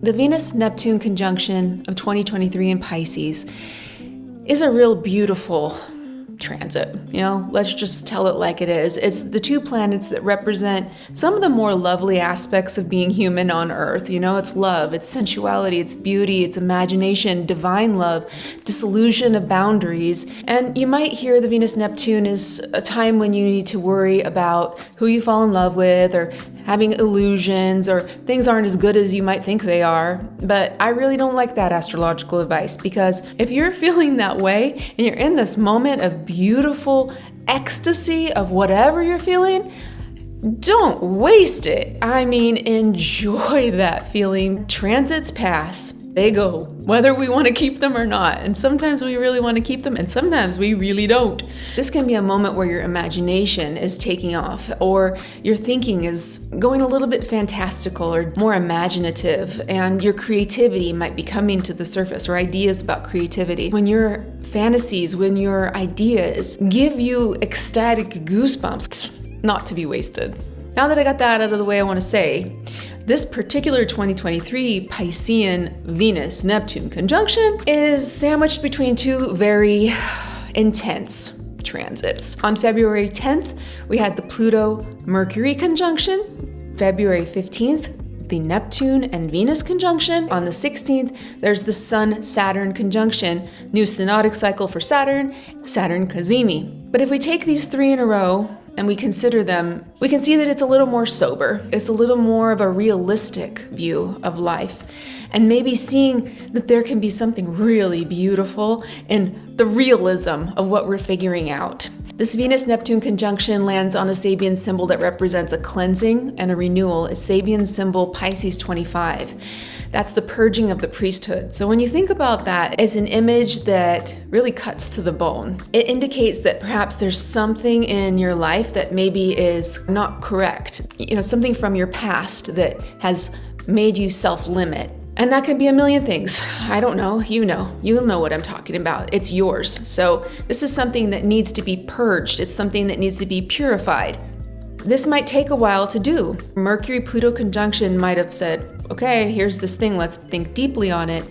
The Venus Neptune conjunction of 2023 in Pisces is a real beautiful transit. Let's just tell it like it is. It's the two planets that represent some of the more lovely aspects of being human on Earth. It's love, it's sensuality, it's beauty, it's imagination, divine love, dissolution of boundaries. And you might hear the Venus Neptune is a time when you need to worry about who you fall in love with, or having illusions, or things aren't as good as you might think they are. But I really don't like that astrological advice, because if you're feeling that way and you're in this moment of beautiful ecstasy of whatever you're feeling, don't waste it. Enjoy that feeling. Transits pass. They go, whether we want to keep them or not. And sometimes we really want to keep them, and sometimes we really don't. This can be a moment where your imagination is taking off, or your thinking is going a little bit fantastical or more imaginative, and your creativity might be coming to the surface, or ideas about creativity. When your fantasies, when your ideas give you ecstatic goosebumps, not to be wasted. Now that I got that out of the way, I want to say, this particular 2023 Piscean Venus-Neptune conjunction is sandwiched between two very intense transits. On February 10th, we had the Pluto Mercury conjunction. February 15th, the Neptune and Venus conjunction. On the 16th, there's the Sun Saturn conjunction, new synodic cycle for Saturn, Saturn Cazimi. But if we take these three in a row and we consider them, we can see that it's a little more sober. It's a little more of a realistic view of life. And maybe seeing that there can be something really beautiful in the realism of what we're figuring out. This Venus-Neptune conjunction lands on a Sabian symbol that represents a cleansing and a renewal, a Sabian symbol Pisces 25. That's the purging of the priesthood. So when you think about that, it's an image that really cuts to the bone. It indicates that perhaps there's something in your life that maybe is not correct. Something from your past that has made you self-limit. And that can be a million things. I don't know. You know what I'm talking about. It's yours. So this is something that needs to be purged. It's something that needs to be purified. This might take a while to do. Mercury-Pluto conjunction might have said, okay, here's this thing, let's think deeply on it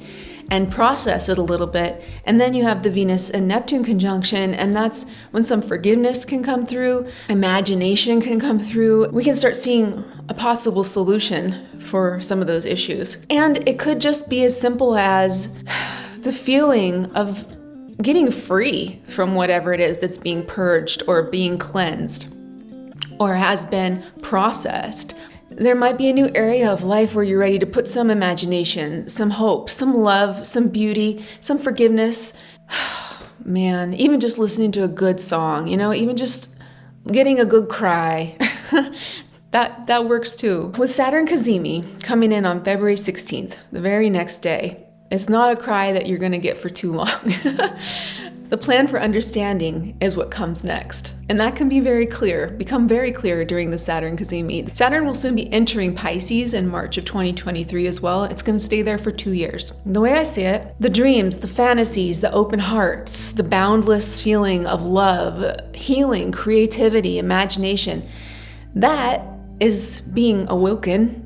and process it a little bit. And then you have the Venus and Neptune conjunction, and that's when some forgiveness can come through, imagination can come through. We can start seeing a possible solution for some of those issues. And it could just be as simple as the feeling of getting free from whatever it is that's being purged or being cleansed or has been processed. There might be a new area of life where you're ready to put some imagination, some hope, some love, some beauty, some forgiveness. Man, even just listening to a good song, even just getting a good cry, that works too. With Saturn Cazimi coming in on February 16th, the very next day, it's not a cry that you're going to get for too long. The plan for understanding is what comes next. And that can be become very clear during the Saturn Cazimi. Saturn will soon be entering Pisces in March of 2023 as well. It's going to stay there for 2 years. The way I see it, the dreams, the fantasies, the open hearts, the boundless feeling of love, healing, creativity, imagination, that is being awoken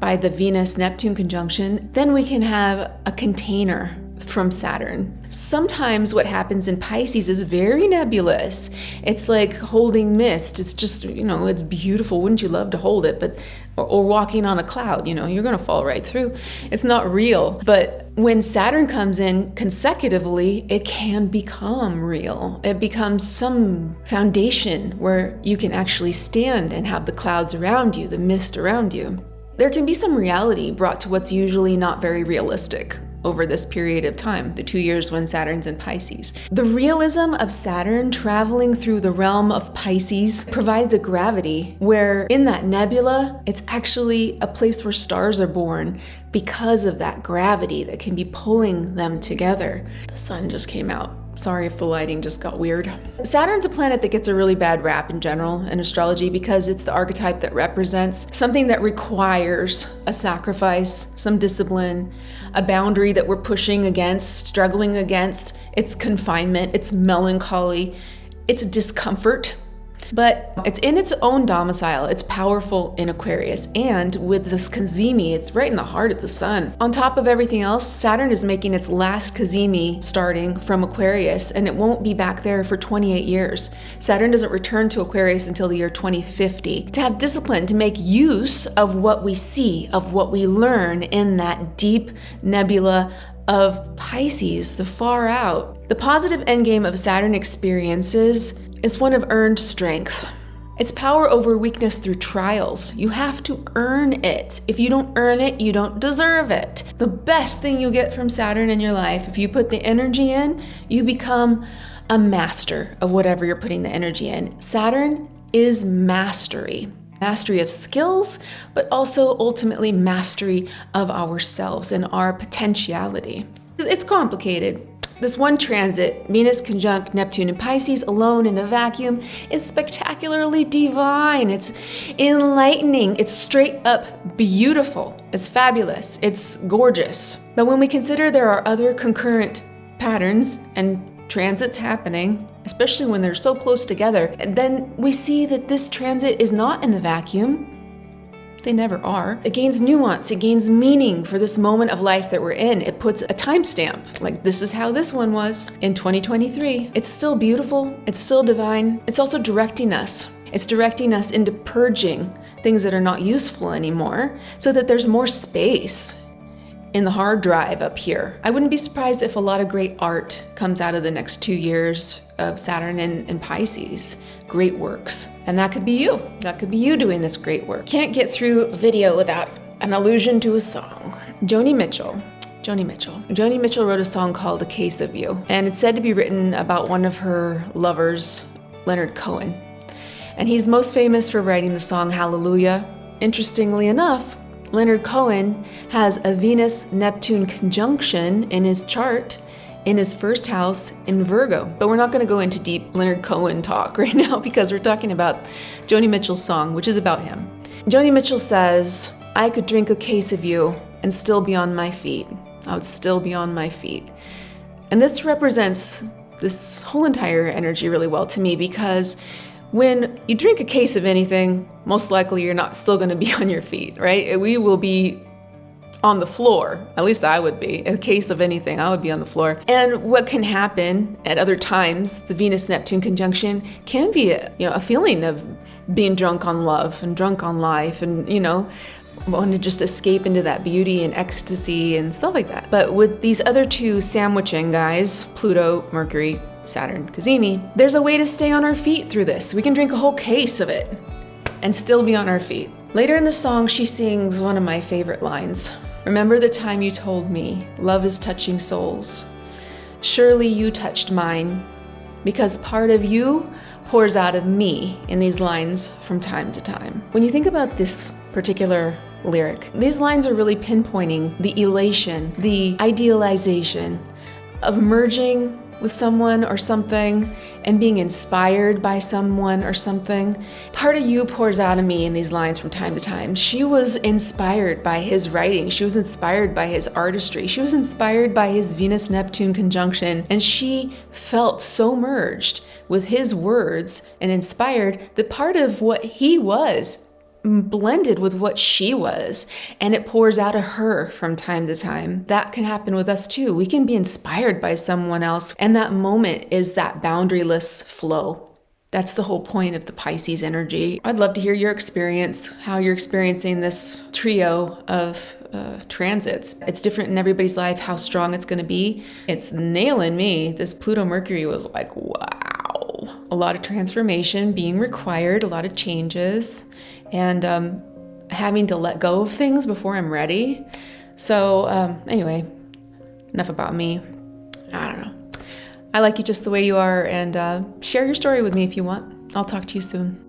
by the Venus-Neptune conjunction. Then we can have a container from Saturn. Sometimes what happens in Pisces is very nebulous. It's like holding mist. It's just, it's beautiful. Wouldn't you love to hold it? But or walking on a cloud, you're going to fall right through. It's not real. But when Saturn comes in consecutively, it can become real. It becomes some foundation where you can actually stand and have the clouds around you, the mist around you. There can be some reality brought to what's usually not very realistic over this period of time, the 2 years when Saturn's in Pisces. The realism of Saturn traveling through the realm of Pisces provides a gravity where in that nebula, it's actually a place where stars are born because of that gravity that can be pulling them together. The sun just came out. Sorry if the lighting just got weird. Saturn's a planet that gets a really bad rap in general in astrology because it's the archetype that represents something that requires a sacrifice, some discipline, a boundary that we're pushing against, struggling against. It's confinement, it's melancholy, it's discomfort. but it's in its own domicile. It's powerful in Aquarius, and with this Cazimi, it's right in the heart of the sun. On top of everything else, Saturn is making its last Cazimi starting from Aquarius, and it won't be back there for 28 years. Saturn doesn't return to Aquarius until the year 2050. To have discipline, to make use of what we see, of what we learn in that deep nebula of Pisces, the far out. The positive endgame of Saturn experiences is one of earned strength. It's power over weakness through trials. You have to earn it. If you don't earn it, you don't deserve it. The best thing you get from Saturn in your life, if you put the energy in, you become a master of whatever you're putting the energy in. Saturn is mastery. Mastery of skills, but also ultimately mastery of ourselves and our potentiality. It's complicated. This one transit, Venus conjunct Neptune in Pisces, alone in a vacuum, is spectacularly divine. It's enlightening. It's straight up beautiful. It's fabulous. It's gorgeous. But when we consider there are other concurrent patterns and transits happening, especially when they're so close together, then we see that this transit is not in a vacuum. They never are. It gains nuance, it gains meaning for this moment of life that we're in. It puts a timestamp, like this is how this one was in 2023. It's still beautiful, it's still divine. It's also directing us. It's directing us into purging things that are not useful anymore so that there's more space in the hard drive up here. I wouldn't be surprised if a lot of great art comes out of the next 2 years of Saturn in Pisces. Great works. And that could be you. That could be you doing this great work. Can't get through a video without an allusion to a song. Joni Mitchell wrote a song called A Case of You, and it's said to be written about one of her lovers, Leonard Cohen. And he's most famous for writing the song Hallelujah. Interestingly enough, Leonard Cohen has a Venus Neptune conjunction in his chart in his first house in Virgo. But we're not going to go into deep Leonard Cohen talk right now because we're talking about Joni Mitchell's song, which is about him. Joni Mitchell says, I could drink a case of you and still be on my feet. I would still be on my feet. And this represents this whole entire energy really well to me, because when you drink a case of anything, most likely you're not still going to be on your feet, right? We will be on the floor. At least I would be. A case of anything, I would be on the floor. And what can happen at other times, the Venus-Neptune conjunction can be a feeling of being drunk on love and drunk on life and, want to just escape into that beauty and ecstasy and stuff like that. But with these other two sandwiching guys, Pluto, Mercury, Saturn, Cazimi, there's a way to stay on our feet through this. We can drink a whole case of it and still be on our feet. Later in the song, she sings one of my favorite lines. Remember the time you told me, love is touching souls. Surely you touched mine, because part of you pours out of me in these lines from time to time. When you think about this particular lyric, these lines are really pinpointing the elation, the idealization of merging with someone or something and being inspired by someone or something. Part of you pours out of me in these lines from time to time. She was inspired by his writing. She was inspired by his artistry. She was inspired by his Venus-Neptune conjunction. And she felt so merged with his words and inspired that part of what he was blended with what she was, and it pours out of her from time to time. That can happen with us too. We can be inspired by someone else, and that moment is that boundaryless flow. That's the whole point of the Pisces energy. I'd love to hear your experience, how you're experiencing this trio of transits. It's different in everybody's life, how strong it's going to be. It's nailing me. This Pluto Mercury was like, wow. A lot of transformation being required, a lot of changes, and having to let go of things before I'm ready. So anyway, enough about me. I don't know. I like you just the way you are, and share your story with me if you want. I'll talk to you soon.